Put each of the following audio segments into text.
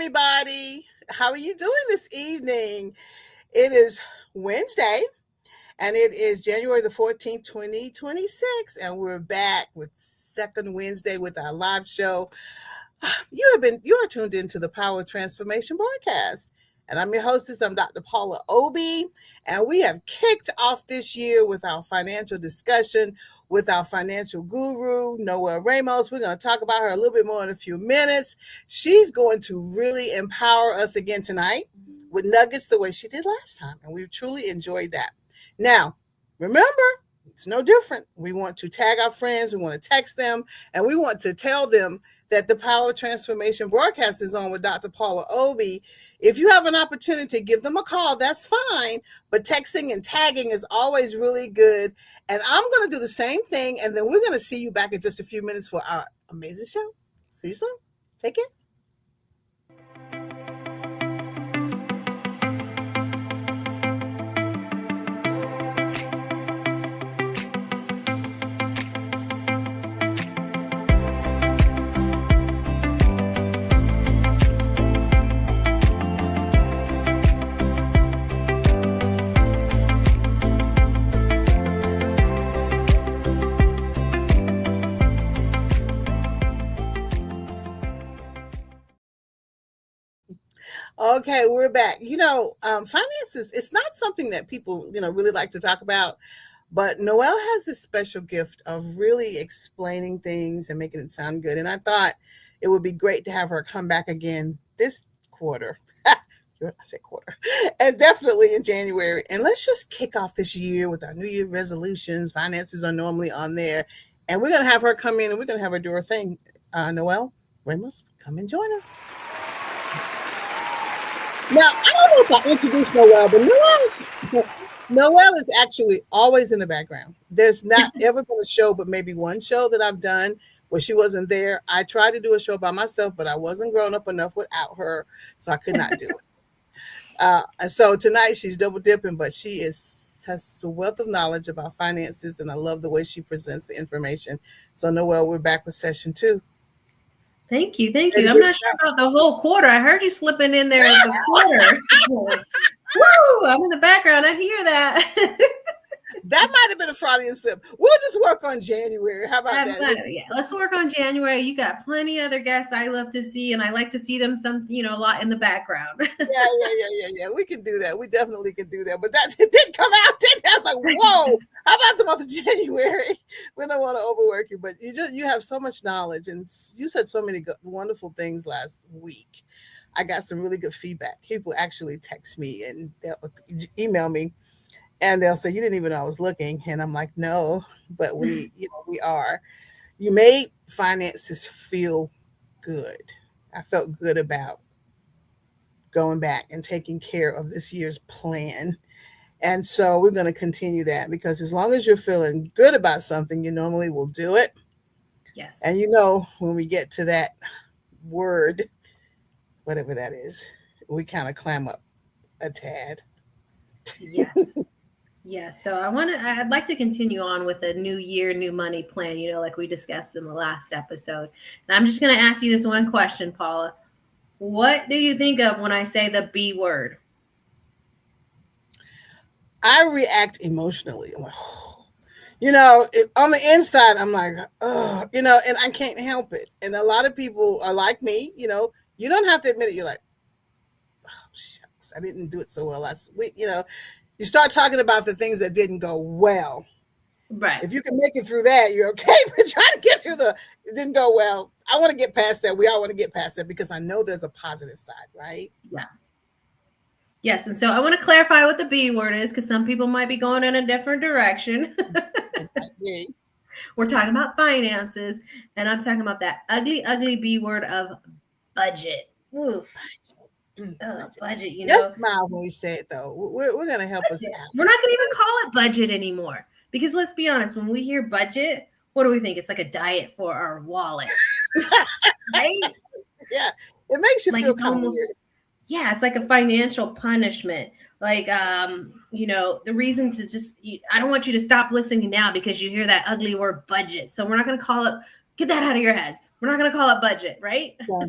everybody. How are you doing this evening? It is Wednesday, and it is January the 14th, 2026, and we're back with second Wednesday with our live show. You are tuned into the Power Transformation broadcast. And I'm your hostess. I'm Dr. Paula Obie. And we have kicked off this year with our financial discussion with our financial guru, Noel Ramos. We're going to talk about her a little bit more in a few minutes. She's going to really empower us again tonight with nuggets the way she did last time. And we've truly enjoyed that. Now, remember, it's no different. We want to tag our friends. We want to text them. And we want to tell them that the Power Transformation broadcast is on with Dr. Paula Obie. If you have an opportunity to give them a call, that's fine. But texting and tagging is always really good. And I'm going to do the same thing. And then we're going to see you back in just a few minutes for our amazing show. See you soon. Take care. Okay, we're back. Finances, it's not something that people, really like to talk about, but Noelle has a special gift of really explaining things and making it sound good. And I thought it would be great to have her come back again this quarter. I said quarter. And definitely in January. And let's just kick off this year with our New Year resolutions. Finances are normally on there. And we're going to have her come in and we're going to have her do her thing. Noelle Ramos, come and join us. Now, I don't know if I introduced Noelle, but Noelle is actually always in the background. There's not ever been a show, but maybe one show that I've done where she wasn't there. I tried to do a show by myself, but I wasn't grown up enough without her, so I could not do it. And so tonight she's double dipping, but she has a wealth of knowledge about finances, and I love the way she presents the information. So Noelle, we're back with session 2. Thank you. I'm not sure about the whole quarter. I heard you slipping in there the quarter. Woo! I'm in the background. I hear that. That might have been a Freudian slip. We'll just work on January. How about that? Yeah, let's work on January. You got plenty of other guests I love to see, and I like to see them a lot in the background. Yeah. We can do that. We definitely can do that. But it didn't come out. I was like, whoa, how about the month of January? We don't want to overwork you, but you have so much knowledge, and you said so many wonderful things last week. I got some really good feedback. People actually text me and they'll email me. And they'll say, you didn't even know I was looking. And I'm like, no, but we are. You made finances feel good. I felt good about going back and taking care of this year's plan. And so we're going to continue that because as long as you're feeling good about something, you normally will do it. Yes. And when we get to that word, whatever that is, we kind of clam up a tad. Yes. Yeah, so I'd like to continue on with a new year, new money plan, like we discussed in the last episode. And I'm just going to ask you this one question, Paula. What do you think of when I say the B word? I react emotionally. I'm like, on the inside, I'm like, oh, and I can't help it. And a lot of people are like me, you don't have to admit it. You're like, oh, shucks, I didn't do it so well last week, You start talking about the things that didn't go well. Right. If you can make it through that, you're okay. But trying to get through it didn't go well. I want to get past that. We all want to get past that because I know there's a positive side, right? Yeah. Yes. And so I want to clarify what the B word is because some people might be going in a different direction. We're talking about finances, and I'm talking about that ugly, ugly B word of budget. Oof. Budget, Just smile when we say it, though. We're going to help us out. We're not going to even call it budget anymore because let's be honest, when we hear budget, what do we think? It's like a diet for our wallet, right? Yeah, it makes you feel kind of weird. Yeah, it's like a financial punishment. Like, the reason to I don't want you to stop listening now because you hear that ugly word budget. So we're not going to call it, get that out of your heads. We're not going to call it budget, right? Yeah.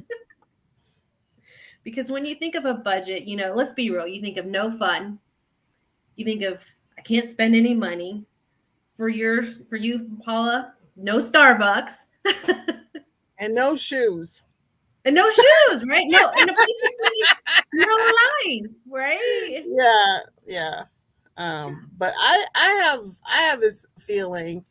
Because when you think of a budget, let's be real, you think of no fun. You think of I can't spend any money. For you, Paula, no Starbucks. And no shoes. And no shoes, right? No, and a place to eat, no line, right? Yeah. But I have this feeling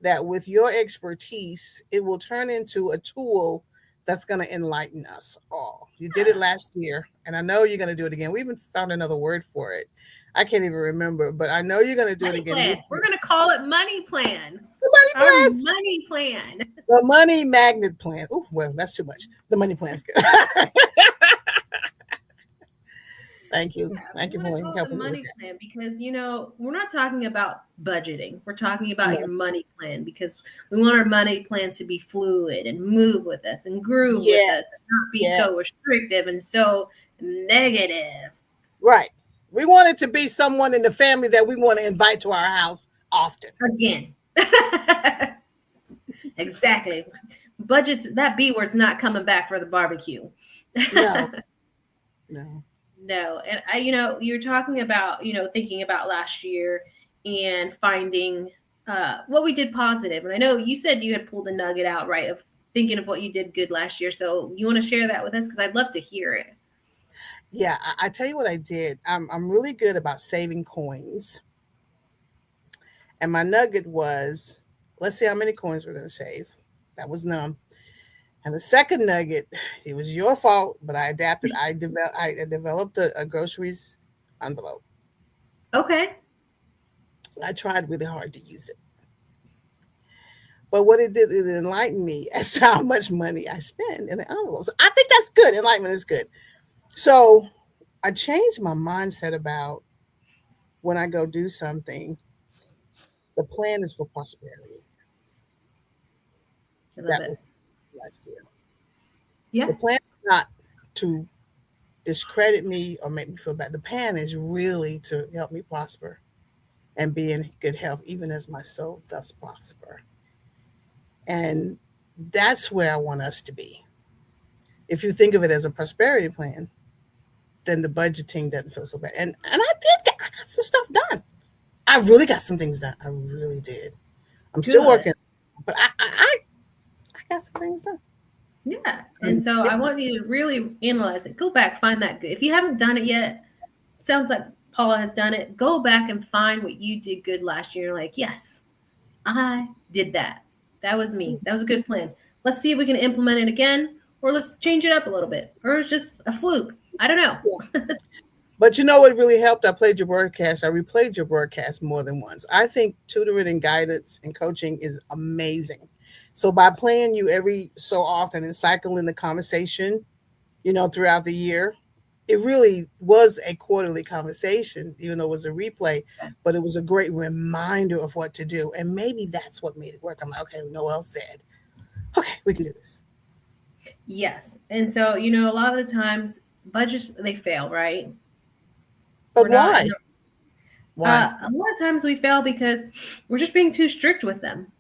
that with your expertise, it will turn into a tool that's going to enlighten us all. You did it Yeah. last year, and I know you're going to do it again. We even found another word for it. I can't even remember, but I know you're going to do it Money again plan. this We're year. gonna call it money plan. The money Our plans, money plan. the money magnet plan. Oh, well, that's too much. The money plan's good. Yeah, Thank we you want to for call it the helping me with money that. plan because we're not talking about budgeting. We're talking about No. your money plan because we want our money plan to be fluid and move with us and groove with us Yes, and not be yes, so restrictive and so negative. right. We want it to be someone in the family that we want to invite to our house often. Again. Exactly. Budgets, that B word's not coming back for the barbecue. No, no. No. And you're talking about, thinking about last year and finding what we did positive. And I know you said you had pulled a nugget out, right, of thinking of what you did good last year. So you want to share that with us? Because I'd love to hear it. Yeah, I tell you what I did. I'm really good about saving coins. And my nugget was, let's see how many coins we're going to save. That was none. And the second nugget, it was your fault, but I adapted. I developed a groceries envelope. Okay. I tried really hard to use it. But what it did, it enlightened me as to how much money I spend in the envelopes. I think that's good. Enlightenment is good. So I changed my mindset about when I go do something, the plan is for prosperity. I love That it. was last year. Yeah. The plan is not to discredit me or make me feel bad. The plan is really to help me prosper and be in good health, even as my soul does prosper. And that's where I want us to be. If you think of it as a prosperity plan, then the budgeting doesn't feel so bad. And I got some stuff done. I really got some things done. I really did. I'm still Good. working, but I got some things done. Yeah. And so Yeah, I want you to really analyze it. Go back, find that good. If you haven't done it yet, sounds like Paula has done it. Go back and find what you did good last year. Like, yes, I did that. That was me. That was a good plan. Let's see if we can implement it again, or let's change it up a little bit, or it's just a fluke. I don't know. but you know what really helped? I played your broadcast. I replayed your broadcast more than once. I think tutoring and guidance and coaching is amazing. So by playing you every so often and cycling the conversation, throughout the year, it really was a quarterly conversation, even though it was a replay, but it was a great reminder of what to do. And maybe that's what made it work. I'm like, okay, Noel said, okay, we can do this. Yes. And so, a lot of the times budgets they fail, right? But We're not why? Why? a lot of times we fail because we're just being too strict with them.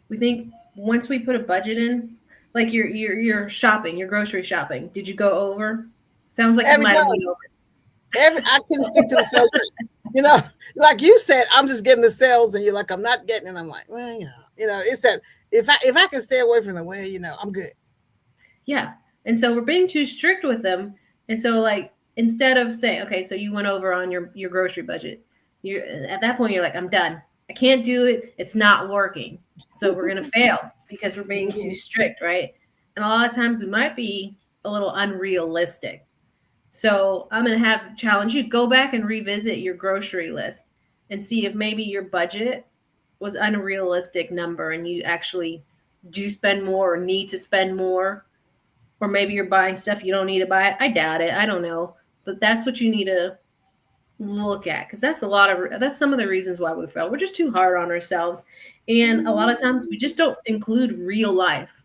We think once we put a budget in, like you're shopping, your grocery shopping. Did you go over? Sounds like you Every might have time, went over. I couldn't stick to the sales rate. You know, like you said, I'm just getting the sales, and you're like, I'm not getting it. I'm like, well, it's that if I can stay away from the way, I'm good. Yeah. And so we're being too strict with them. And so like instead of saying, okay, so you went over on your grocery budget, you at that point you're like, I'm done. I can't do it. It's not working. So we're gonna fail because we're being too Mhm. strict, right? And a lot of times we might be a little unrealistic. So I'm gonna have challenge you, go back and revisit your grocery list and see if maybe your budget was unrealistic number and you actually do spend more or need to spend more, or maybe you're buying stuff you don't need to buy. I doubt it. I don't know. But that's what you need to look at because that's some of the reasons why we fail. We're just too hard on ourselves. And a lot of times we just don't include real life.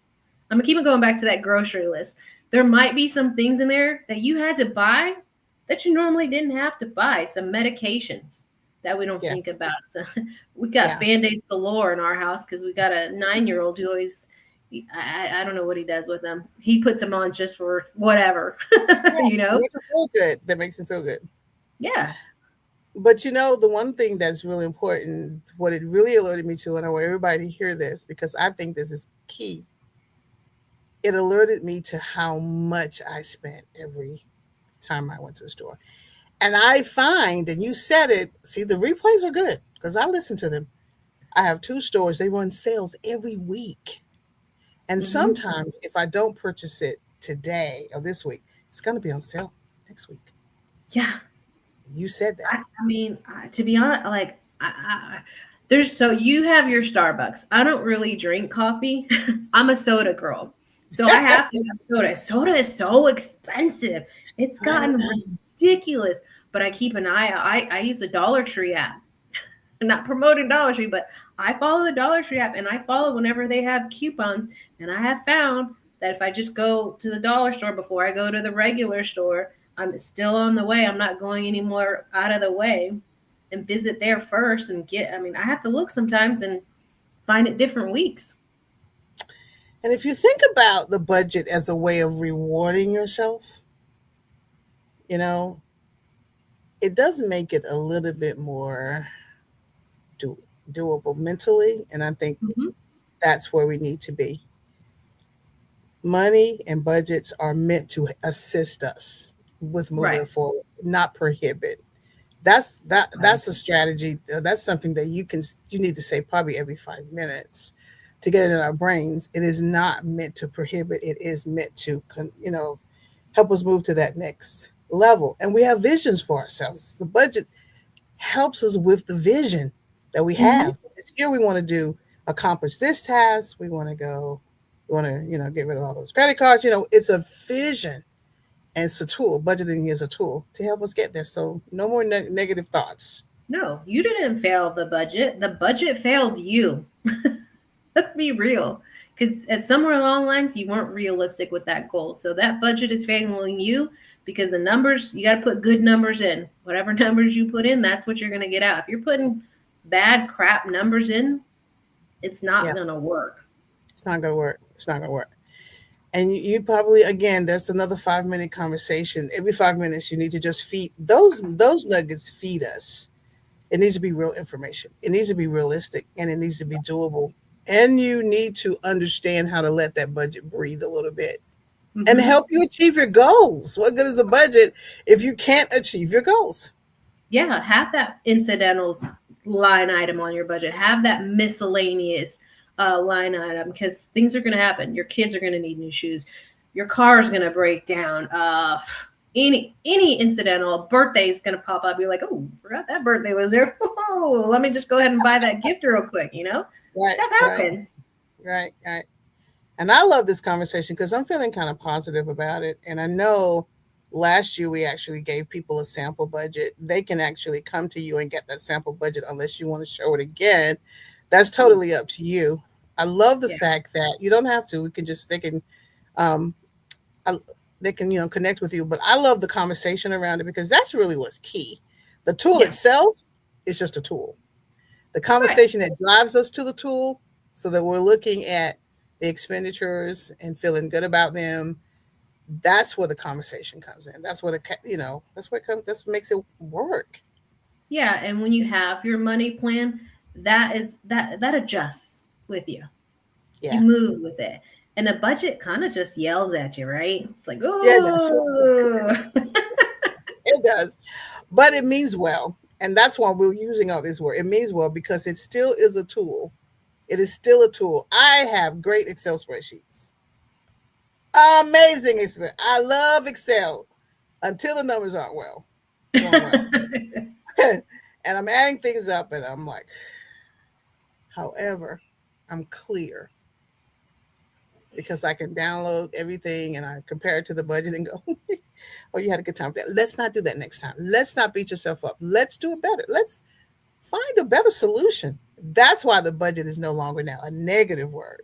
I'm gonna keep it going back to that grocery list. There might be some things in there that you had to buy that you normally didn't have to buy, some medications that we don't Yeah, think about. So we got yeah. band-aids galore in our house because we got a 9-year-old who always I don't know what he does with them. He puts them on just for whatever, Yeah, you that know? makes him feel good. That makes him feel good. Yeah. But the one thing that's really important, what it really alerted me to, and I want everybody to hear this because I think this is key. It alerted me to how much I spent every time I went to the store. And I find, and you said it, see, the replays are good because I listen to them. I have two stores, they run sales every week. And Hmm. sometimes if I don't purchase it today or this week, it's going to be on sale next week. Yeah. You said that. I mean, to be honest, like, there's so you have your Starbucks. I don't really drink coffee. I'm a soda girl. So I have to have soda. Soda is so expensive. It's I gotten know. ridiculous. But I keep an eye out. I use a Dollar Tree app. I'm not promoting Dollar Tree, but I follow the Dollar Tree app and I follow whenever they have coupons. And I have found that if I just go to the dollar store before I go to the regular store, I'm still on the way. I'm not going any more out of the way and visit there first and get. I mean, I have to look sometimes and find it different weeks. And if you think about the budget as a way of rewarding yourself, you know, it does make it a little bit more do, doable mentally. And I think Hmm. that's where we need to be. Money and budgets are meant to assist us with moving Right. forward, not prohibit. That's Right. a strategy. That's something that you need to say probably every 5 minutes to get it in our brains. It is not meant to prohibit. It is meant to help us move to that next level. And we have visions for ourselves. The budget helps us with the vision that we Hmm. have. This year we want to accomplish this task. We want to, get rid of all those credit cards. It's a vision and it's a tool. Budgeting is a tool to help us get there. So no more negative thoughts. No, you didn't fail the budget. The budget failed you. Let's be real. Because at somewhere along the lines, you weren't realistic with that goal. So that budget is failing you because the numbers, you got to put good numbers in. Whatever numbers you put in, that's what you're going to get out. If you're putting bad crap numbers in, it's not Yeah, going to work. it's not going to work. It's not going to work. And you probably, again, there's another 5 minute conversation. Every 5 minutes, you need to just feed those nuggets. Feed us. It needs to be real information. It needs to be realistic, and it needs to be doable. And you need to understand how to let that budget breathe a little bit and Hmm. help you achieve your goals. What good is a budget if you can't achieve your goals? Yeah, have that incidentals line item on your budget. Have that miscellaneous line item because things are going to happen. Your kids are going to need new shoes. Your car is going to break down. Any incidental birthday is going to pop up. You're like, oh, forgot that birthday was there. Oh, let me just go ahead and buy that gift real quick. Right, Stuff right, happens. right. And I love this conversation because I'm feeling kind of positive about it. And I know last year we actually gave people a sample budget. They can actually come to you and get that sample budget unless you want to show it again. That's totally up to you. I love the Yeah. fact that you don't have to. We can just um, I, they can connect with you. But I love the conversation around it because that's really what's key. The tool Yes. itself is just a tool. The Right. conversation that drives us to the tool, so that we're looking at the expenditures and feeling good about them. That's where the conversation comes in. That's where that's where it comes. That's what makes it work. Yeah. And when you have your money plan, that adjusts with you. You Yeah, move with it. And the budget kind of just yells at you, right? It's like, yeah, it does. oh, It does, but it means well, and that's why we're using all this word. It means well because it still is a tool. It is still a tool. I have great Excel spreadsheets. Amazing Excel. I love Excel until the numbers aren't going well. And I'm adding things up, and I'm like, however, I'm clear because I can download everything and I compare it to the budget and go, oh, you had a good time with that. Let's not do that next time. Let's not beat yourself up. Let's do it better. Let's find a better solution. That's why the budget is no longer now a negative word.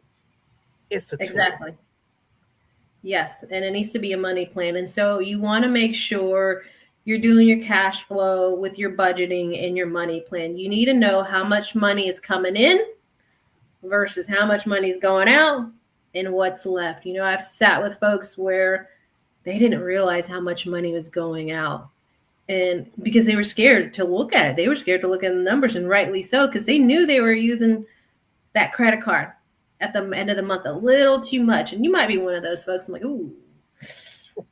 It's a tool. exactly. Yes. And it needs to be a money plan. And so you want to make sure you're doing your cash flow with your budgeting and your money plan. You need to know how much money is coming in versus how much money is going out and what's left. I've sat with folks where they didn't realize how much money was going out. And because they were scared to look at it, they were scared to look at the numbers, and rightly so, because they knew they were using that credit card at the end of the month a little too much. And you might be one of those folks. I'm like, ooh,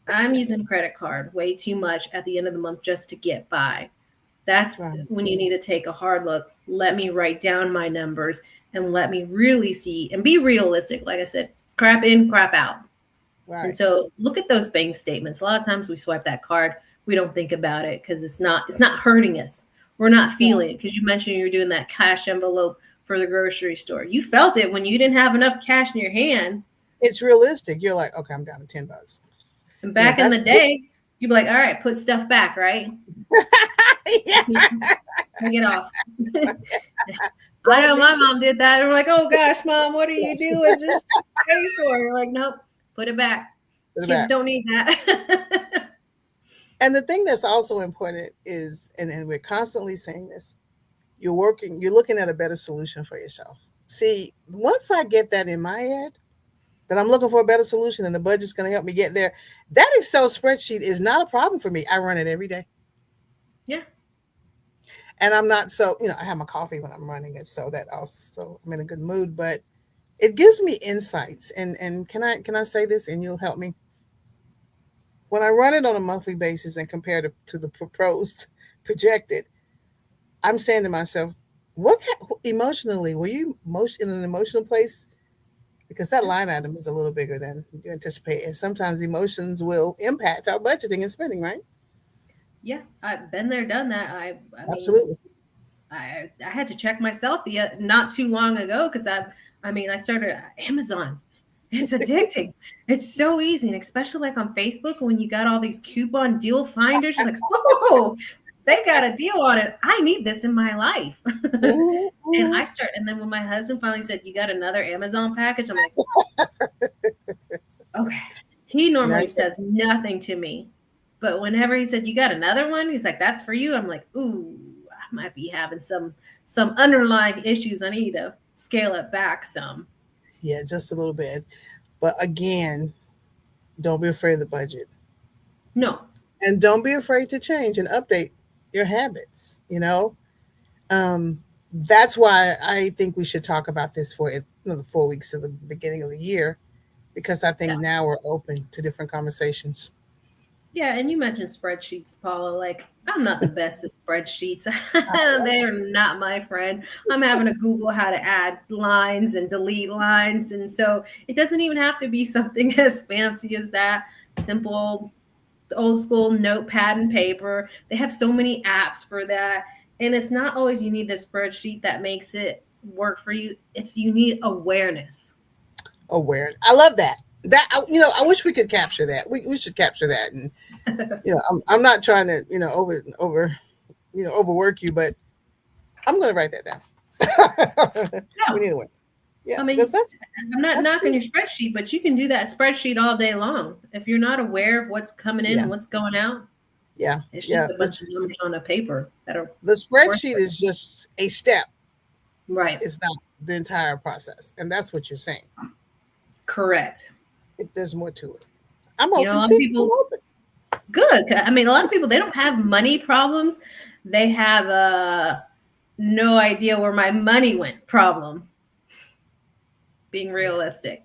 I'm using credit card way too much at the end of the month just to get by. That's Right. when you need to take a hard look. Let me write down my numbers and let me really see and be realistic. Like I said, crap in, crap out. And Right. so look at those bank statements. A lot of times we swipe that card, we don't think about it because it's not hurting us. We're not feeling it, because you mentioned you're doing that cash envelope for the grocery store. You felt it when you didn't have enough cash in your hand. It's realistic. You're like, okay, I'm down to $10. And back in the That's day, you'd be like, all right, put stuff back, right? yeah. Take it off. I Don't know need my mom did that. And we're like, oh gosh, mom, what are you doing? Just pay for it. You're like, nope, put it back. it Kids back. don't need that. And the thing that's also important is, and we're constantly saying this, you're looking at a better solution for yourself. See, once I get that in my head, that I'm looking for a better solution and the budget's going to help me get there, that Excel spreadsheet is not a problem for me. I run it every day. Yeah. And I'm not so, I have my coffee when I'm running it, so that also I'm in a good mood, but it gives me insights. And can I say this and you'll help me? When I run it on a monthly basis and compare to the proposed projected, I'm saying to myself, emotionally, were you most in an emotional place? Because that Yeah. line item is a little bigger than you anticipate. And sometimes emotions will impact our budgeting and spending, right? Yeah. I've been there, done that. I mean, Absolutely. I had to check myself not too long ago, because I started Amazon. It's addicting. It's so easy, and especially like on Facebook when you got all these coupon deal finders. You're like, oh, they got a deal on it. I need this in my life. Mhm, mhm. And then when my husband finally said, "You got another Amazon package," I'm like, okay. He Now, normally says nothing to me, but whenever he said, "You got another one," he's like, "That's for you." I'm like, ooh, I might be having some underlying issues. I need to scale it back some. yeah, just a little bit. But again, don't be afraid of the budget. No. And don't be afraid to change and update your habits. Um, that's why I think we should talk about this for the 4 weeks of the beginning of the year, because I think now we're open to different conversations. Yeah, and you mentioned spreadsheets, Paula. Like, I'm not the best at spreadsheets. I know. They are not my friend. I'm having to Google how to add lines and delete lines. And so it doesn't even have to be something as fancy as that. Simple, old school notepad and paper. They have so many apps for that. And it's not always you need the spreadsheet that makes it work for you. It's you need awareness. Aware. I love that. I wish we could capture that. We should capture that. And I'm not trying to overwork you, but I'm going to write that down. We No, need a way. Yeah, I mean, because that's I'm not that's knocking key. your spreadsheet, but you can do that spreadsheet all day long. If you're not aware of what's coming in Yeah, and what's going out, yeah, it's just yeah. a bunch of numbers on a paper that are The spreadsheet worthless. is just a step. Right. It's not the entire process, and that's what you're saying. Correct. There's more to it. I'm A open. lot of See, I'm people, open. good. I mean, a lot of people, they don't have money problems. They have a no idea where my money went problem, being Yeah, realistic.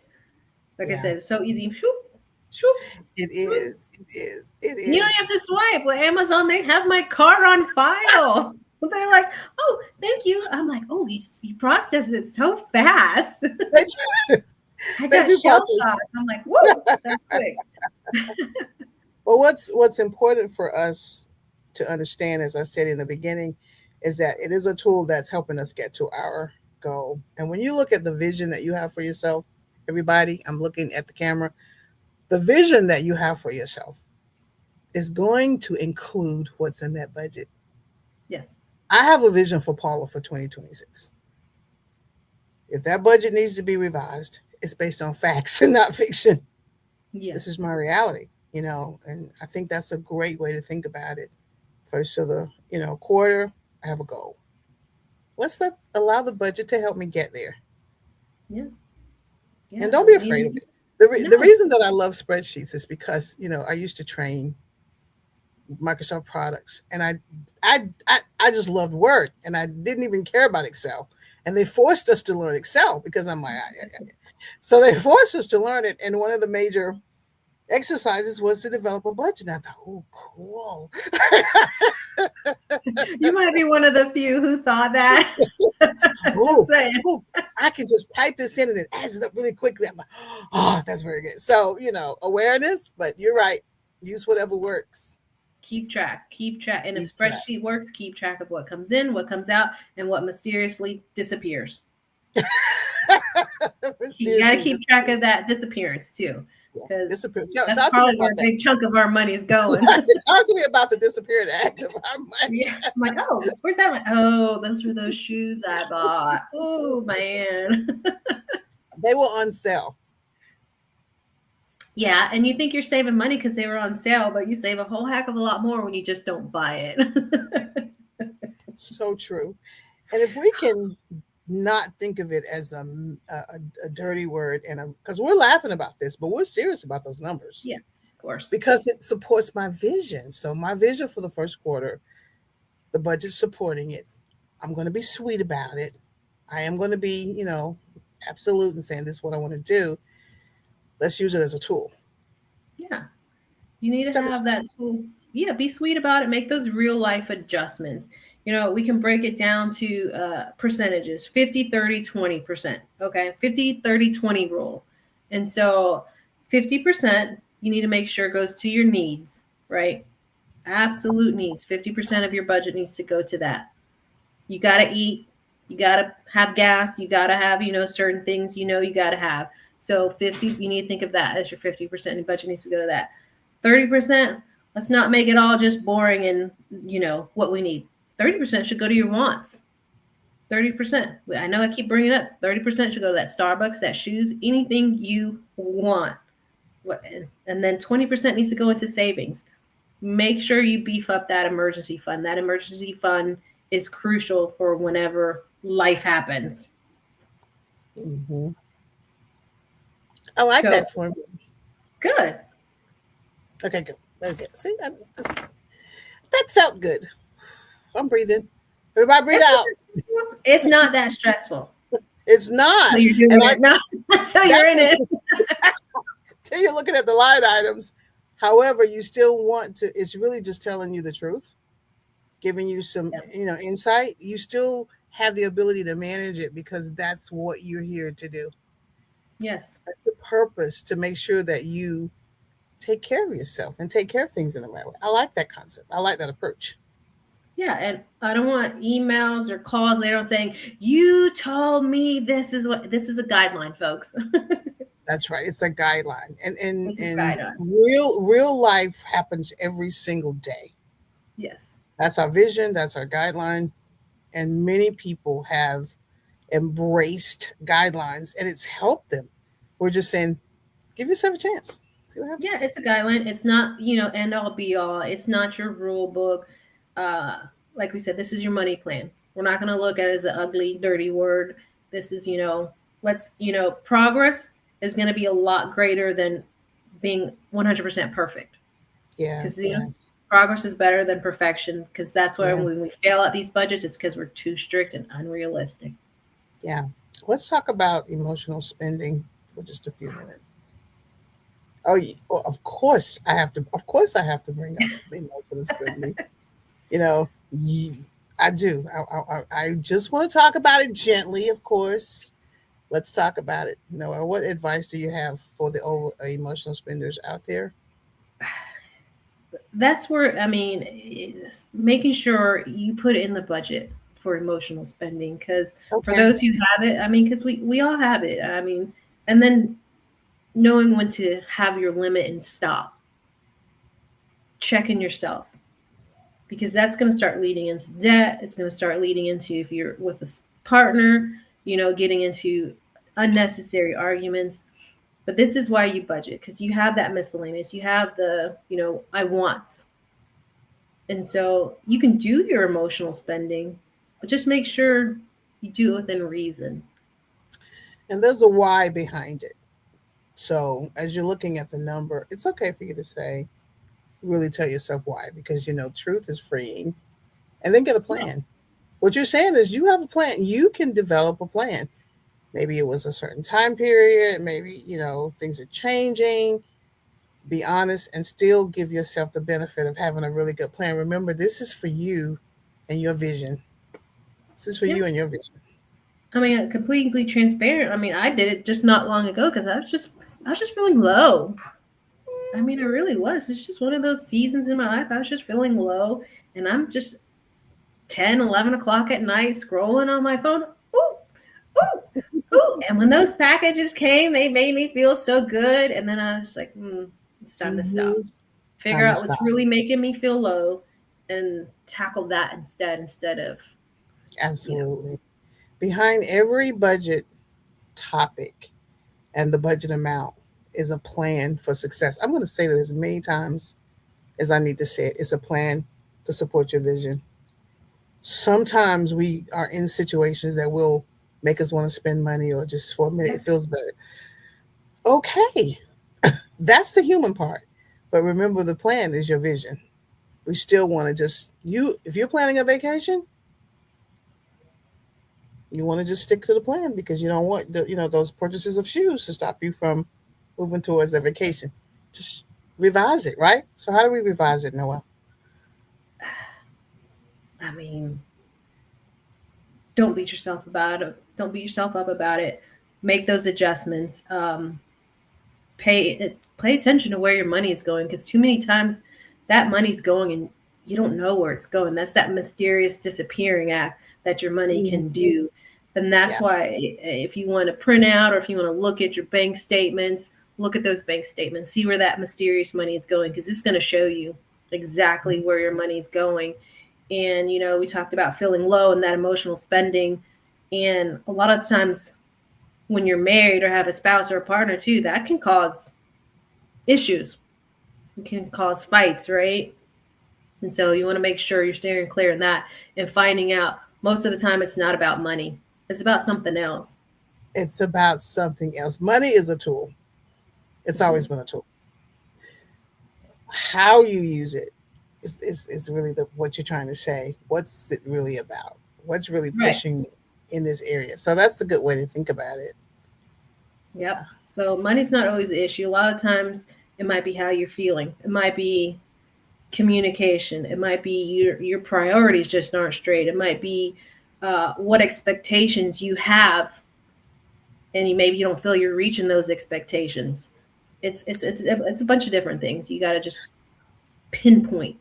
Like I yeah. said, it's so easy. Shoop, shoop, It shoop. is. It is. It You don't is. have to swipe. With Amazon, they have my card on file. They're like, oh, thank you. I'm like, oh, you processed it so fast. They, I they got do shell process. shocked. I'm like, whoa, that's quick. Well, what's important for us to understand, as I said in the beginning, is that it is a tool that's helping us get to our goal. And when you look at the vision that you have for yourself, everybody, I'm looking at the camera. The vision that you have for yourself is going to include what's in that budget. Yes. I have a vision for Paula for 2026. If that budget needs to be revised, it's based on facts and not fiction. This Yes. is my reality, and I think that's a great way to think about it. First of the quarter, I have a goal. Allow the budget to help me get there. Yeah. Yeah, And don't be afraid of it. The no. reason that I love spreadsheets is because, I used to train Microsoft products, and I just loved Word, and I didn't even care about Excel. And they forced us to learn Excel because I'm like, so they forced us to learn it. And one of the major exercises was to develop a budget. And I thought, oh, cool. You might be one of the few who thought that. Just oh, saying. oh, I can just type this in and it adds it up really quickly. I'm like, oh, that's very good. So, awareness, but you're right. Use whatever works. Keep track. And if Keep track. spreadsheet works, keep track of what comes in, what comes out, and what mysteriously disappears. You got to keep track of that disappearance too, because that's probably where a big chunk of our money is going. Talk to me about the disappearing act of our money. Yeah, I'm like, oh, where'd that one? Oh, those were those shoes I bought. Oh man, they were on sale. Yeah, and you think you're saving money because they were on sale, but you save a whole heck of a lot more when you just don't buy it. So true. And if we can not think of it as a dirty word, and because we're laughing about this, but we're serious about those numbers. Yeah, of course. Because it supports my vision. So my vision for the first quarter, the budget's supporting it. I'm going to be sweet about it. I am going to be, absolute and saying this is what I want to do. Let's use it as a tool. Yeah. You need to have that tool. Yeah, be sweet about it. Make those real life adjustments. We can break it down to percentages, 50, 30, 20%. Okay, 50, 30, 20 rule. And so 50%, you need to make sure goes to your needs, right? Absolute needs. 50% of your budget needs to go to that. You got to eat. You got to have gas. You got to have, certain things, you got to have. So 50, you need to think of that as your 50%. Your budget needs to go to that. 30%, let's not make it all just boring and, what we need. 30% should go to your wants. 30%. I know I keep bringing it up. 30% should go to that Starbucks, that shoes, anything you want. And then 20% needs to go into savings. Make sure you beef up that emergency fund. That emergency fund is crucial for whenever life happens. Mm-hmm. I like that formula. Good. Okay, good. Okay. See, that felt good. I'm breathing. Everybody breathe out. It's not that stressful. It's not. So you're doing it. No, so you're in it. Till you're looking at the line items. However, you still want to, it's really just telling you the truth, giving you some, insight. You still have the ability to manage it because that's what you're here to do. Yes. That's the purpose, to make sure that you take care of yourself and take care of things in the right way. I like that concept. I like that approach. Yeah, and I don't want emails or calls later on saying, you told me this is a guideline, folks. That's right. It's a guideline. And guideline. real life happens every single day. Yes. That's our vision. That's our guideline. And many people have embraced guidelines and it's helped them. We're just saying, give yourself a chance. See what happens. Yeah, it's a guideline. It's not, end all be all. It's not your rule book. Like we said, this is your money plan. We're not going to look at it as an ugly, dirty word. This is, progress is going to be a lot greater than being 100% perfect. Yeah. Because, progress is better than perfection, because that's why when we fail at these budgets, it's because we're too strict and unrealistic. Yeah. Let's talk about emotional spending for just a few minutes. Oh, well, of course I have to bring up emotional spending. I do. I just want to talk about it gently, of course. Let's talk about it. Noel, what advice do you have for the emotional spenders out there? That's where, making sure you put it in the budget for emotional spending, because for those who have it, because we all have it. And then knowing when to have your limit and stop. Checking yourself. Because that's going to start leading into debt. It's going to start leading into, if you're with a partner, getting into unnecessary arguments. But this is why you budget, because you have that miscellaneous. You have the, I wants. And so you can do your emotional spending, but just make sure you do it within reason. And there's a why behind it. So as you're looking at the number, it's okay for you to say, really tell yourself why, because truth is freeing, and then get a Yeah. plan. What you're saying is you have a plan. You can develop a plan. Maybe it was a certain time period. Maybe, things are changing. Be honest and still give yourself the benefit of having a really good plan. Remember, this is for you and your vision. This is for Yeah. you and your vision. I mean, completely transparent. I mean, I did it just not long ago because I was just feeling low. I mean, I really was. It's just one of those seasons in my life. I was just feeling low, and I'm just 10, 11 o'clock at night scrolling on my phone. Ooh, ooh, ooh. And when those packages came, they made me feel so good. And then I was like, it's time to stop. Mm-hmm. Figure Time to out what's stop. really making me feel low and tackle that instead of, you know, Absolutely. Behind every budget topic and the budget amount is a plan for success. I'm going to say that as many times as I need to say it. It's a plan to support your vision. Sometimes we are in situations that will make us want to spend money, or just for a minute yeah, it feels better. Okay, that's the human part. But remember, the plan is your vision. We still want to if you're planning a vacation, you want to just stick to the plan because you don't want those purchases of shoes to stop you from moving towards a vacation. Just revise it, right? So how do we revise it, Noel? I mean, don't beat yourself about it. Don't beat yourself up about it. Make those adjustments. Pay attention to where your money is going because too many times that money's going and you don't know where it's going. That's that mysterious disappearing act that your money can Mhm. do. And that's Yeah. why if you want to print out or if you want to look at your bank statements, look at those bank statements, see where that mysterious money is going because it's going to show you exactly where your money is going. And we talked about feeling low and that emotional spending. And a lot of times when you're married or have a spouse or a partner too, that can cause issues. It can cause fights, right? And so you want to make sure you're steering clear in that and finding out most of the time it's not about money. It's about something else. It's about something else. Money is a tool. It's Mm-hmm. always been a tool. How you use it is really what you're trying to say. What's it really about? What's really Right. pushing me in this area? So that's a good way to think about it. Yep. So money's not always the issue. A lot of times it might be how you're feeling. It might be communication. It might be your priorities just aren't straight. It might be what expectations you have, and maybe you don't feel you're reaching those expectations. It's a bunch of different things. You got to just pinpoint.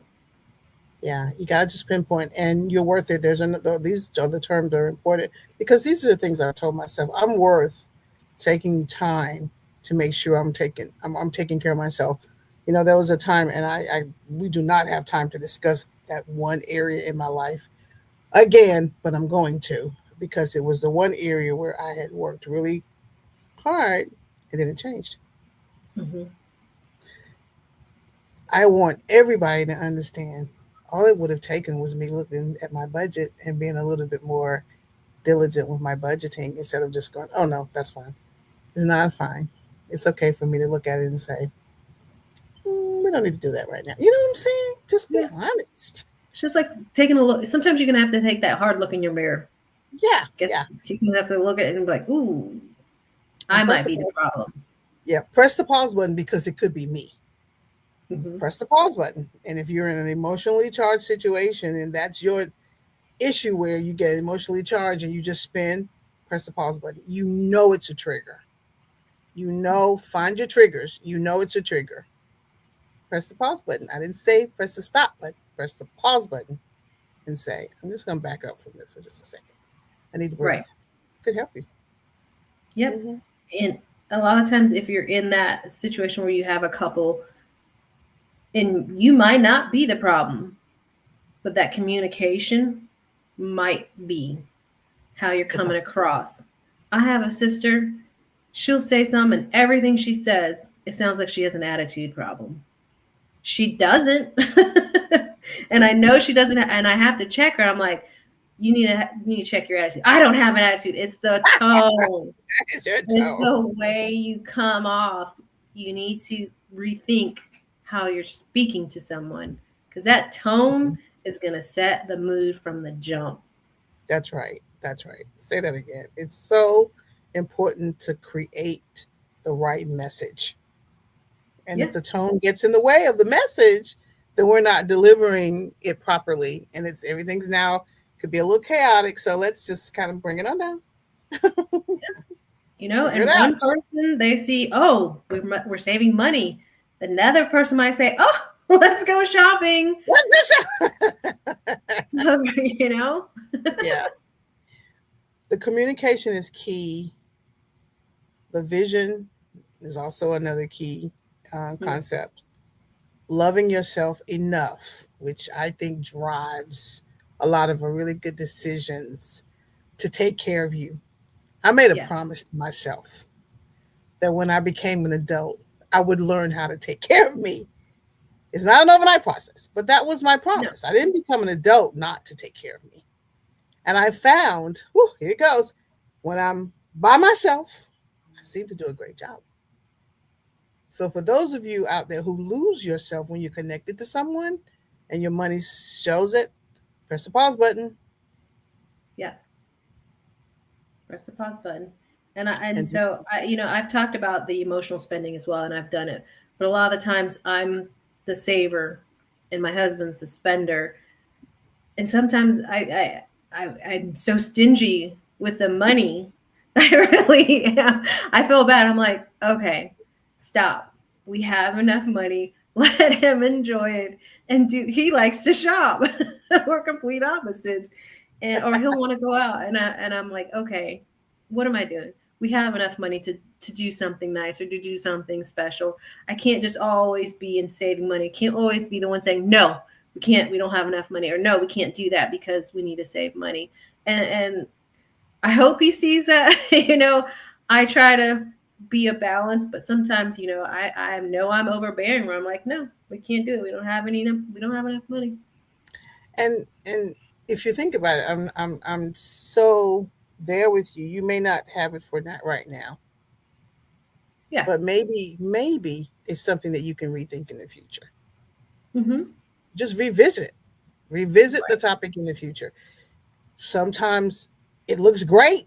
Yeah, you gotta just pinpoint, and you're worth it. These other terms are important because these are the things I've told myself. I'm worth taking time to make sure I'm taking care of myself. There was a time, and I we do not have time to discuss that one area in my life again, but I'm going to because it was the one area where I had worked really hard and then it changed. Hmm. I want everybody to understand all it would have taken was me looking at my budget and being a little bit more diligent with my budgeting instead of just going, oh no, that's fine. It's not fine. It's okay for me to look at it and say, we don't need to do that right now. You know what I'm saying? Just be Yeah. honest. It's just like taking a look. Sometimes you're gonna have to take that hard look in your mirror. Yeah, Guess yeah. you're gonna have to look at it and be like, "Ooh, I And press might the be the pause. problem." Yeah, press the pause button because it could be me. Hmm. Press the pause button. And if you're in an emotionally charged situation and that's your issue where you get emotionally charged and you just spin, press the pause button. You know it's a trigger. Find your triggers. You know it's a trigger. Press the pause button. I didn't say press the stop button. Press the pause button and say, I'm just going to back up from this for just a second. I need to breathe. Right. Could help you. Yep. Mm-hmm. And a lot of times, if you're in that situation where you have a couple, and you might not be the problem, but that communication might be how you're coming across. I have a sister. She'll say something, and everything she says, it sounds like she has an attitude problem. She doesn't. And I know she doesn't. And I have to check her. I'm like, you need to check your attitude. I don't have an attitude. It's the tone. It's your It's toe. the way you come off. You need to rethink how you're speaking to someone because that tone is going to set the mood from the jump. That's right. That's right. Say that again. It's so important to create the right message. And if Yeah. the tone gets in the way of the message, then we're not delivering it properly. And it's everything's now could be a little chaotic. So let's just kind of bring it on down. Figure it And out. one person they see, oh, we're saving money. Another person might say, oh, let's go shopping. What's this? you know? Yeah. The communication is key. The vision is also another key Yeah. concept. Loving yourself enough, which I think drives a lot of really good decisions to take care of you. I made a Yeah. promise to myself that when I became an adult, I would learn how to take care of me. It's not an overnight process, but that was my No. promise. I didn't become an adult not to take care of me. And I found, whew, here it goes, when I'm by myself, I seem to do a great job. So for those of you out there who lose yourself when you're connected to someone and your money shows it, press the pause button Yeah. Press the pause button. And and just so I've talked about the emotional spending as well, and I've done it. But a lot of the times I'm the saver, and my husband's the spender. And sometimes I'm so stingy with the money. I really am. I feel bad. I'm like, okay, stop. We have enough money. Let him enjoy it and do. He likes to shop. We're complete opposites, and or he'll want to go out, and I'm like, okay, what am I doing? We have enough money to do something nice or to do something special. I can't just always be in saving money. I can't always be the one saying no, we can't, we don't have enough money, or no, we can't do that because we need to save money. And I hope he sees that. I try to be a balance, but sometimes, I know I'm overbearing where I'm like, no, we can't do it. We don't have enough money. and if you think about it, I'm so there with you. You may not have it for not right now, Yeah. but maybe it's something that you can rethink in the future. Mm-hmm. Just revisit the Right. topic in the future. Sometimes it looks great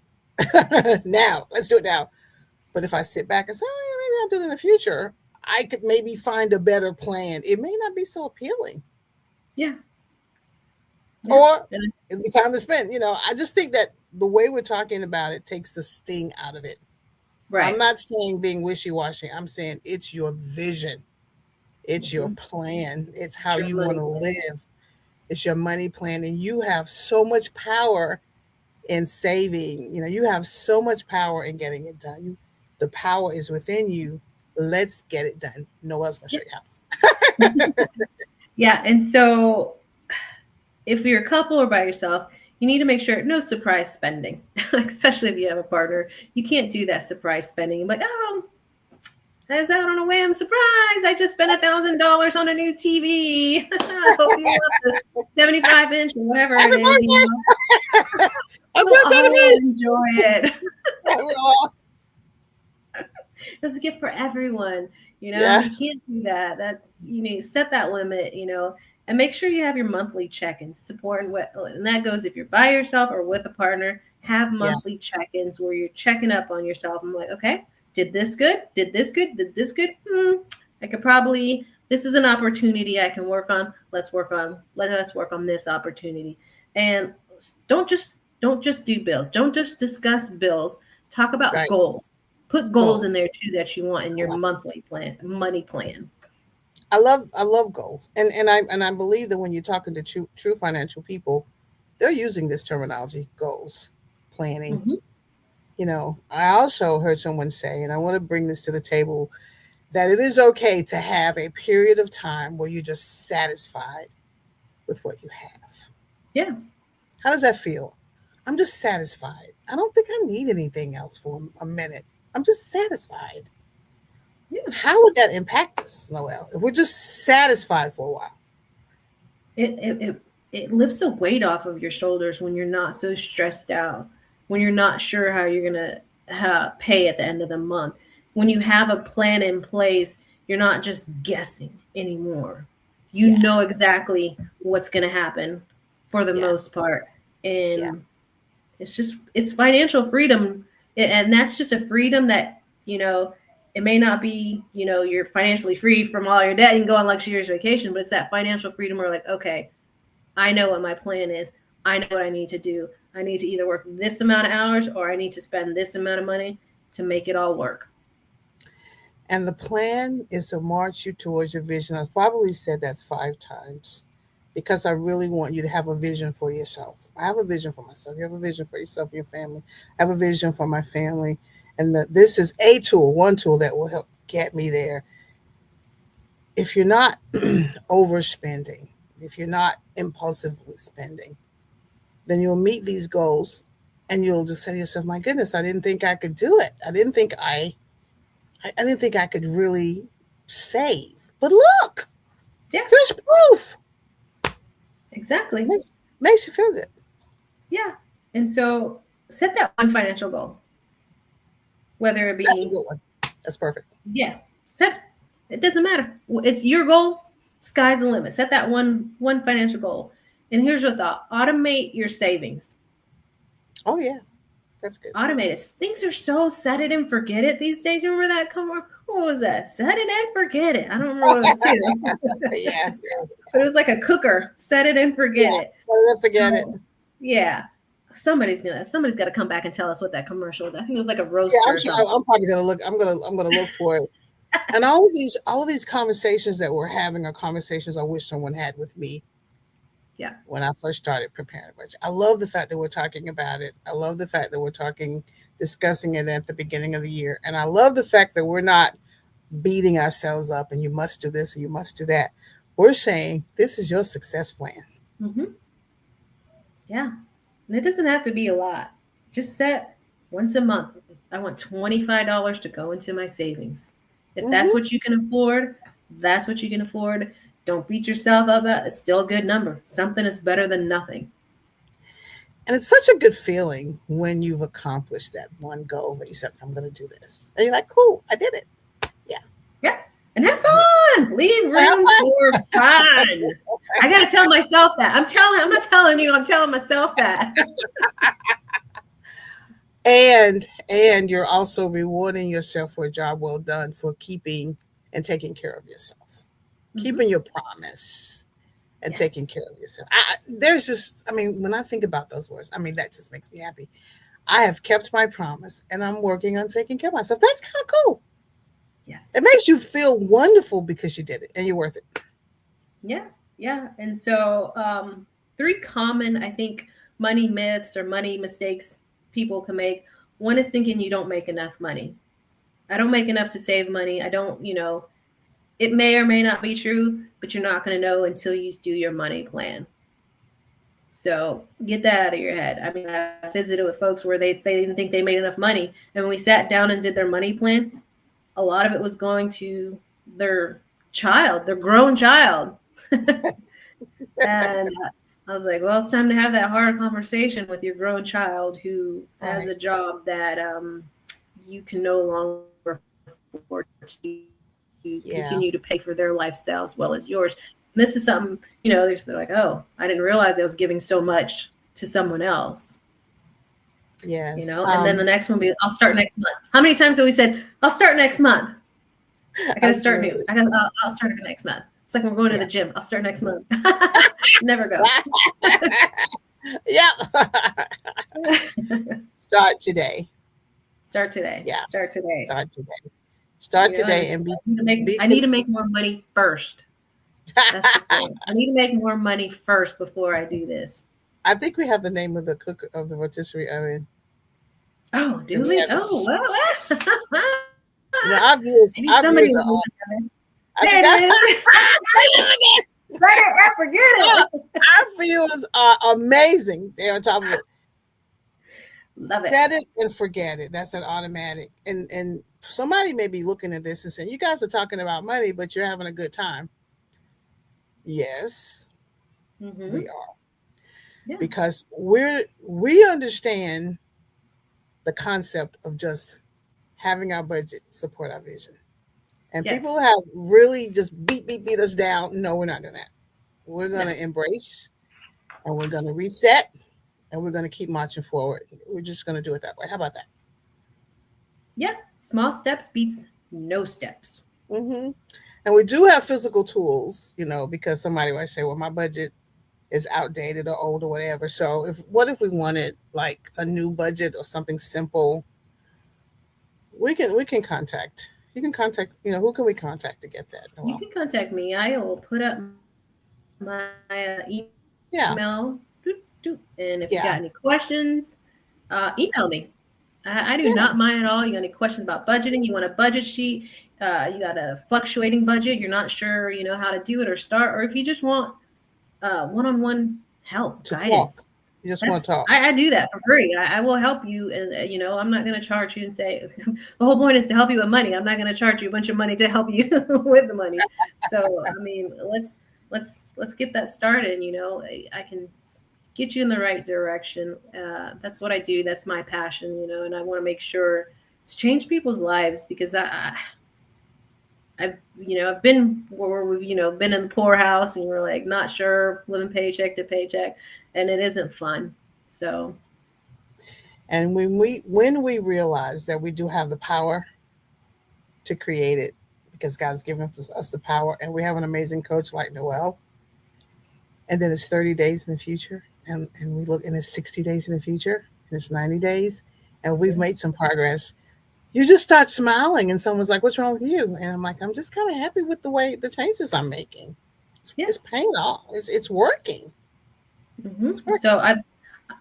now. Let's do it now. But if I sit back and say, oh, yeah, maybe I'll do it in the future, I could maybe find a better plan. It may not be so appealing, Yeah. Yeah. or And it'll be time to spend. I just think that the way we're talking about it takes the sting out of it. I'm right. not saying being wishy washy. I'm saying it's your vision, it's your Mm-hmm. plan, it's It's how your you want money to plan. live, it's your money plan. And you have so much power in saving. You have so much power in getting it done. The power is within you. Let's get it done. Noel's gonna Yeah. show you how. Yeah. And so if you're a couple or by yourself, you need to make sure no surprise spending, especially if you have a partner. You can't do that surprise spending. I'm like, oh, I was out on a whim. Surprise! I just spent $1,000 on a new TV. I hope you want the 75-inch or whatever it Happy is. birthday! Happy We'll birthday to all me! enjoy it. We're all- It was a gift for everyone. yeah, You can't do that. That's set that limit. And make sure you have your monthly check-ins. It's important. And that goes if you're by yourself or with a partner. Have yeah, monthly check-ins where you're checking up on yourself. I'm like, okay, did this good? Did this good? Did this good? I could probably. This is an opportunity I can work on. Let us work on this opportunity. And don't just do bills. Don't just discuss bills. Talk about right. goals. Put goals Goals. in there too that you want in your monthly plan, money plan. I love goals, and I believe that when you're talking to true financial people, they're using this terminology, goals, planning. Hmm. I also heard someone say, and I want to bring this to the table, that it is okay to have a period of time where you're just satisfied with what you have. Yeah, How does that feel? I'm just satisfied. I don't think I need anything else for a minute. I'm just satisfied. yeah. How would that impact us, Noel, if we're just satisfied for a while? It it lifts a weight off of your shoulders when you're not so stressed out, when you're not sure how you're going to pay at the end of the month. When you have a plan in place, you're not just guessing anymore. You Yeah. know exactly what's going to happen for the Yeah. most part. Yeah. And it's financial freedom. And that's just a freedom that, it may not be, you're financially free from all your debt and go on luxurious vacation, but it's that financial freedom where like, okay, I know what my plan is. I know what I need to do. I need to either work this amount of hours or I need to spend this amount of money to make it all work. And the plan is to march you towards your vision. I've probably said that 5 times because I really want you to have a vision for yourself. I have a vision for myself. You have a vision for yourself and your family. I have a vision for my family. And this is a tool, one tool that will help get me there. If you're not overspending, if you're not impulsively spending, then you'll meet these goals and you'll just say to yourself, my goodness, I didn't think I could do it. I didn't think I could really save. But look, Yeah, here's proof. exactly. Makes you feel good. Yeah. And so set that one financial goal, whether it That's a be, good one. That's perfect. yeah, it doesn't matter. It's your goal. Sky's the limit. Set that one financial goal. And here's your thought: automate your savings. Oh yeah, that's good. Automate it. Things are so set it and forget it these days. Remember that? What was that? Set it and forget it. I don't remember what it was too. Yeah, But it was like a cooker. Set it and forget it. don't forget it. Yeah. Somebody's got to come back and tell us what that commercial was. I think it was like a Yeah, roaster I'm or sure. something. I'm probably gonna look. I'm gonna look for it. And all of these conversations that we're having are conversations I wish someone had with me. Yeah. When I first started preparing a budget, I love the fact that we're talking about it. I love the fact that discussing it at the beginning of the year, and I love the fact that we're not beating ourselves up and you must do this or you must do that. We're saying this is your success plan. Mm-hmm. Yeah. And it doesn't have to be a lot. Just set once a month. I want $25 to go into my savings. If that's Hmm. what you can afford, that's what you can afford. Don't beat yourself up. It's still a good number. Something is better than nothing. And it's such a good feeling when you've accomplished that one goal that you said, I'm going to do this. And you're like, cool, I did it. Yeah. Yeah. And have fun. Leave Have room fun. for fun. I gotta tell myself that. I'm not telling you, I'm telling myself that. And you're also rewarding yourself for a job well done for keeping and taking care of yourself, Mm-hmm. keeping your promise and Yes. taking care of yourself. There's just, I mean, when I think about those words, I mean, that just makes me happy. I have kept my promise and I'm working on taking care of myself. That's kind of cool. Yes. It makes you feel wonderful because you did it and you're worth it. Yeah. Yeah. And so 3 common, I think, money myths or money mistakes people can make. One is thinking you don't make enough money. I don't make enough to save money. I don't, it may or may not be true, but you're not going to know until you do your money plan. So get that out of your head. I mean, I visited with folks where they didn't think they made enough money. And when we sat down and did their money plan, a lot of it was going to their child, their grown child. And I was like, well, it's time to have that hard conversation with your grown child who has a job that you can no longer afford to Yeah. continue to pay for their lifestyle as well as yours. And this is something, they're like, oh, I didn't realize I was giving so much to someone else. Yes. And then the next one will be, I'll start next month. How many times have we said, I'll start next month? I gotta start new. I'll start it next month. It's like when we're going to the gym. I'll start next month. Never go. Yeah. Start today. Start today. Yeah. Start today. Start today. Start today and I need to make more money first. That's the thing. I need to make more money first before I do this. I think we have the name of the cook of the rotisserie oven. Oh, do we? Oh, well. Our viewers, Maybe somebody are will on. There it is. I forget it. Our viewers are amazing. They're on top of it. Love it. Set it and forget it. That's an automatic. And somebody may be looking at this and saying, you guys are talking about money, but you're having a good time. Yes, Mm-hmm. we are. Yeah. because we understand the concept of just having our budget support our vision. And people Yes. have really just beat us down. No, we're not doing that. We're No. going to embrace and we're going to reset and we're going to keep marching forward. We're just going to do it that way. How about that? Yeah. Small steps beats no steps. Hmm. And we do have physical tools, because somebody might say, well, my budget is outdated or old or whatever. So what if we wanted like a new budget or something simple? We can contact. You can contact. Who can we contact to get that? You Noel. can contact me. I will put up my email. Yeah, And if you got any questions, yeah, email me. I do not mind at all. You got any questions about budgeting? You want a budget sheet? You got a fluctuating budget. You're not sure, how to do it or start, or if you just want one-on-one help, to guidance. talk. You just want That's to talk. I do that for free. I will help you, and I'm not going to charge you and say the whole point is to help you with money. I'm not going to charge you a bunch of money to help you with the money. So I mean, let's get that started. I can get you in the right direction. That's what I do. That's my passion. And I want to make sure to change people's lives because I've been where we've been in the poorhouse and we're like not sure, living paycheck to paycheck, and it isn't fun. So And when we realize that we do have the power to create it, because God's given us the power, and we have an amazing coach like Noel, and then it's 30 days in the future, and we look and it's 60 days in the future, and it's 90 days, and we've made some progress. You just start smiling, and someone's like, "What's wrong with you?" And I'm like, "I'm just kind of happy with the way the changes I'm making. It's, yeah. it's paying off. It's working. It's working." So I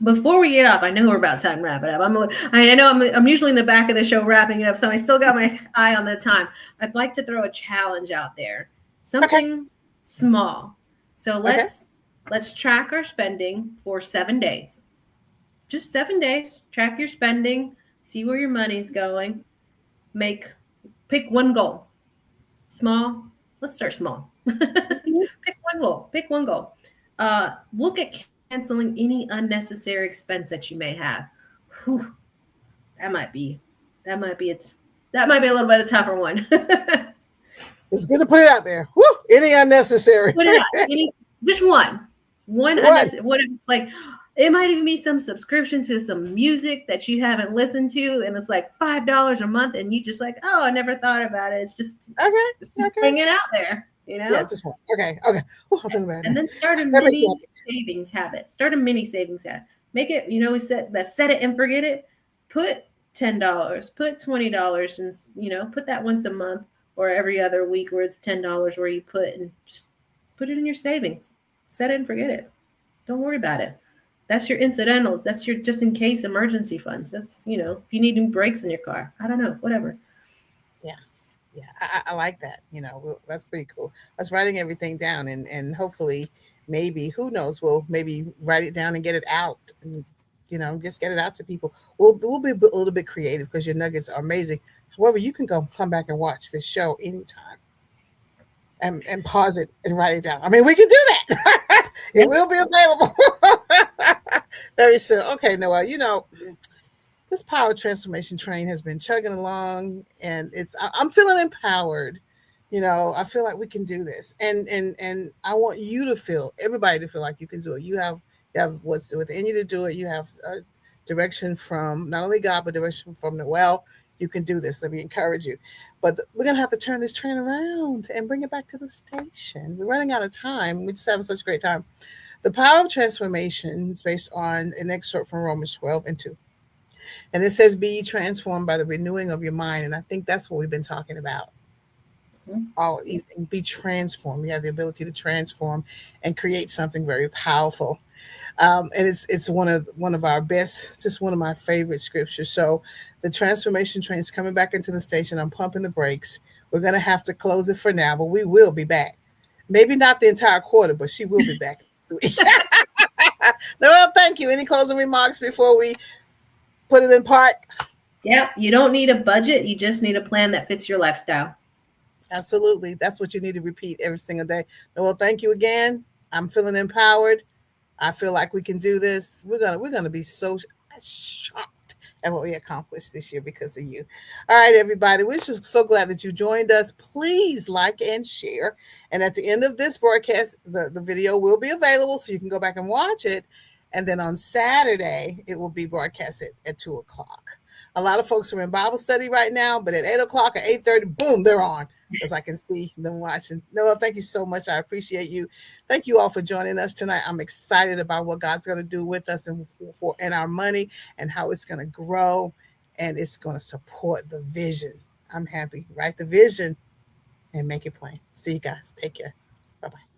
before we get off, I know we're about time to wrap it up. I know I'm usually in the back of the show wrapping it up, so I still got my eye on the time. I'd like to throw a challenge out there, Okay. something small. So Okay. let's track our spending for 7 days. Just 7 days. Track your spending. See where your money's going. Pick one goal. Small. Let's start small. Mhm. Pick one goal. Pick one goal. Look at canceling any unnecessary expense that you may have. Whew, that might be it. That might be a little bit of a tougher one. It's good to put it out there. Woo! Any unnecessary. Put it out. Just one One. unnecessary. What if it's like? It might even be some subscription to some music that you haven't listened to, and it's like $5 a month, and you just like, oh, I never thought about it. Okay. It's just Okay. hanging out there, Yeah, just one. Okay. Okay. Ooh, I'm feeling better. And then start a That makes mini sense. savings habit. Start a mini savings habit. Make it, we set it and forget it. Put $10, put $20, and put that once a month or every other week where it's $10 where you put and just put it in your savings. Set it and forget it. Don't worry about it. That's your incidentals. That's your just in case emergency funds. That's if you need new brakes in your car. I don't know, whatever. Yeah. Yeah. I like that. That's pretty cool. I was writing everything down, and hopefully, maybe, who knows, we'll maybe write it down and get it out, and just get it out to people. We'll be a little bit creative because your nuggets are amazing. However, you can come back and watch this show anytime and pause it and write it down. I mean, we can do that. It will be available very soon. Okay, Noel, this power transformation train has been chugging along, and I'm feeling empowered. I feel like we can do this, and I want you to feel, everybody to feel like you can do it. You have what's within you to do it. You have direction from not only God but direction from Noel. You can do this. Let me encourage you. But we're gonna have to turn this train around and bring it back to the station. We're running out of time. We're just having such a great time. The power of transformation is based on an excerpt from Romans 12:2. And it says, be transformed by the renewing of your mind. And I think that's what we've been talking about all evening. Be transformed. You have the ability to transform and create something very powerful. And it's one of our best, just one of my favorite scriptures. So the transformation train is coming back into the station. I'm pumping the brakes. We're going to have to close it for now, but we will be back. Maybe not the entire quarter, but she will be back next week. No, thank you. Any closing remarks before we put it in park? Yep. You don't need a budget. You just need a plan that fits your lifestyle. Absolutely. That's what you need to repeat every single day. Noel, thank you again. I'm feeling empowered. I feel like we can do this. We're gonna be so shocked at what we accomplished this year because of you. All right, everybody. We're just so glad that you joined us. Please like and share. And at the end of this broadcast, the video will be available so you can go back and watch it. And then on Saturday, it will be broadcasted at 2 o'clock. A lot of folks are in Bible study right now, but at 8 o'clock or 8:30, boom, they're on because I can see them watching. Noel, thank you so much. I appreciate you. Thank you all for joining us tonight. I'm excited about what God's going to do with us and our money and how it's going to grow and it's going to support the vision. I'm happy. Write the vision and make it plain. See you guys. Take care. Bye bye.